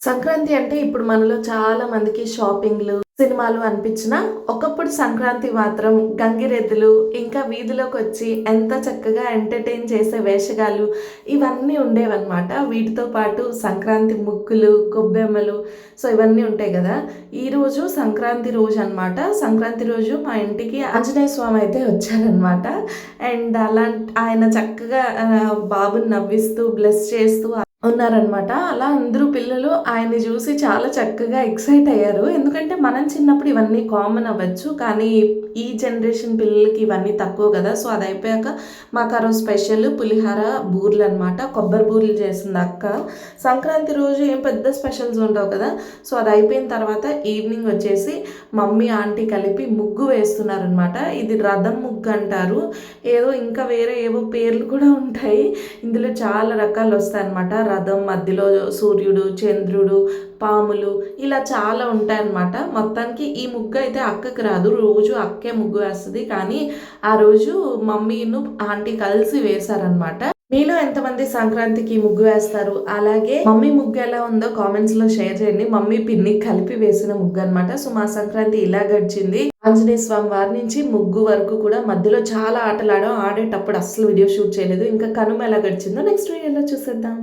సంక్రాంతి అంటే ఇప్పుడు మనలో చాలా మందికి షాపింగ్లు, సినిమాలు అనిపించినా ఒకప్పుడు సంక్రాంతి మాత్రం గంగిరెద్దులు, ఇంకా వీధిలోకొచ్చి ఎంత చక్కగా ఎంటర్‌టైన్ చేసే వేషగాలు ఇవన్నీ ఉండేవన్నమాట. వీటితో పాటు సంక్రాంతి ముగ్గులు, గొబ్బెమ్మలు ఇవన్నీ ఉంటాయి గదా! ఈరోజు సంక్రాంతి రోజనమాట. సంక్రాంతి రోజు మా ఇంటికి ఆంజనేయ స్వామి అయితే వచ్చారనమాట. అండ్ ఆయన చక్కగా బాబుని నవ్విస్తూ, బ్లెస్ చేస్తూ ఉన్నారనమాట. అలా అందరూ పిల్లలు ఆయన్ని జూసి చాలా చక్కగా ఎక్సైట్ అయ్యారు. ఎందుకంటే మనం చిన్నప్పుడు ఇవన్నీ కామన్ అవ్వచ్చు. కానీ ఈ జనరేషన్ పిల్లలకి ఇవన్నీ తక్కువ గదా! సో, అదయిపోయాక మాకు ఆ రోజు స్పెషల్ పులిహార, బూరెలనమాట. కొబ్బరి బూరెలు చేసింది అక్క. సంక్రాంతి రోజు ఏం పెద్ద స్పెషల్స్ ఉండవు కదా! సో, అదయిపోయిన తర్వాత ఈవినింగ్ వచ్చేసి మమ్మీ, ఆంటీ కలిపి ముగ్గు వేస్తున్నారనమాట. ఇది రథం ముగ్గు అంటారు. ఏదో ఇంకా వేరే ఏవో పేర్లు కూడా ఉంటాయి. ఇందులో చాలా రకాలు వస్తాయన్నమాట. రథం మధ్యలో సూర్యుడు, చంద్రుడు, పాములు ఇలా చాలా ఉంటాయన్నమాట. మొత్తానికి ఈ ముగ్గు అయితే అక్కకి రాదు. రోజు అక్కే ముగ్గు వేస్తుంది. కానీ ఆ రోజు మమ్మీను ఆంటీ కలిసి వేశారనమాట. మీలో ఎంతమంది సంక్రాంతికి ముగ్గు వేస్తారు? అలాగే మమ్మీ ముగ్గు ఎలా ఉందో కామెంట్స్లో షేర్ చేయండి. మమ్మీ పిన్ని కలిపి వేసిన ముగ్గు అనమాట. సో మా సంక్రాంతి ఇలా గడిచింది. ఆంజనేయ స్వామి వారి నుంచి ముగ్గు వరకు కూడా మధ్యలో చాలా ఆటలు ఆడేటప్పుడు అస్సలు వీడియో షూట్ చేయలేదు. ఇంకా కనుమ ఎలా గడిచిందో నెక్స్ట్ వీడియోలో చూసేద్దాం.